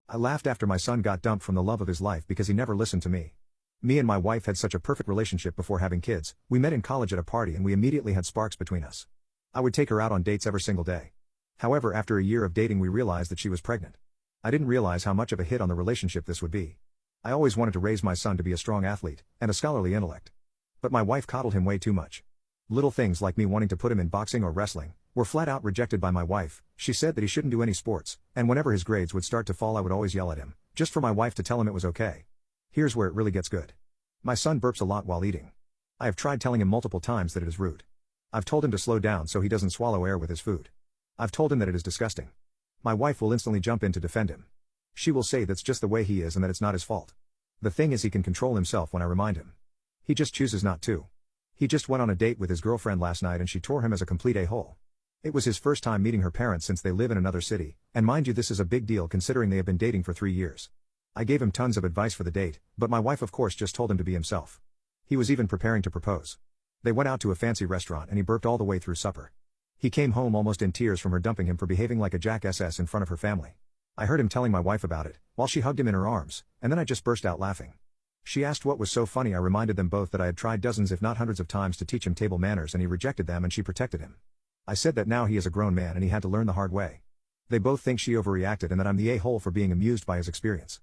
I laughed after my son got dumped from the love of his life because he never listened to me. Me and my wife had such a perfect relationship before having kids. We met in college at a party and we immediately had sparks between us. I would take her out on dates every single day. However, after a year of dating we realized that she was pregnant. I didn't realize how much of a hit on the relationship this would be. I always wanted to raise my son to be a strong athlete, and a scholarly intellect. But my wife coddled him way too much. Little things like me wanting to put him in boxing or wrestling were flat out rejected by my wife. She said that he shouldn't do any sports, and whenever his grades would start to fall I would always yell at him, just for my wife to tell him it was okay. Here's where it really gets good. My son burps a lot while eating. I have tried telling him multiple times that it is rude. I've told him to slow down so he doesn't swallow air with his food. I've told him that it is disgusting. My wife will instantly jump in to defend him. She will say that's just the way he is and that it's not his fault. The thing is he can control himself when I remind him. He just chooses not to. He just went on a date with his girlfriend last night and she tore him as a complete a-hole. It was his first time meeting her parents since they live in another city, and mind you this is a big deal considering they have been dating for 3 years. I gave him tons of advice for the date, but my wife of course just told him to be himself. He was even preparing to propose. They went out to a fancy restaurant and he burped all the way through supper. He came home almost in tears from her dumping him for behaving like a jackass in front of her family. I heard him telling my wife about it, while she hugged him in her arms, and then I just burst out laughing. She asked what was so funny. I reminded them both that I had tried dozens if not hundreds of times to teach him table manners and he rejected them and she protected him. I said that now he is a grown man and he had to learn the hard way. They both think she overreacted and that I'm the a-hole for being amused by his experience.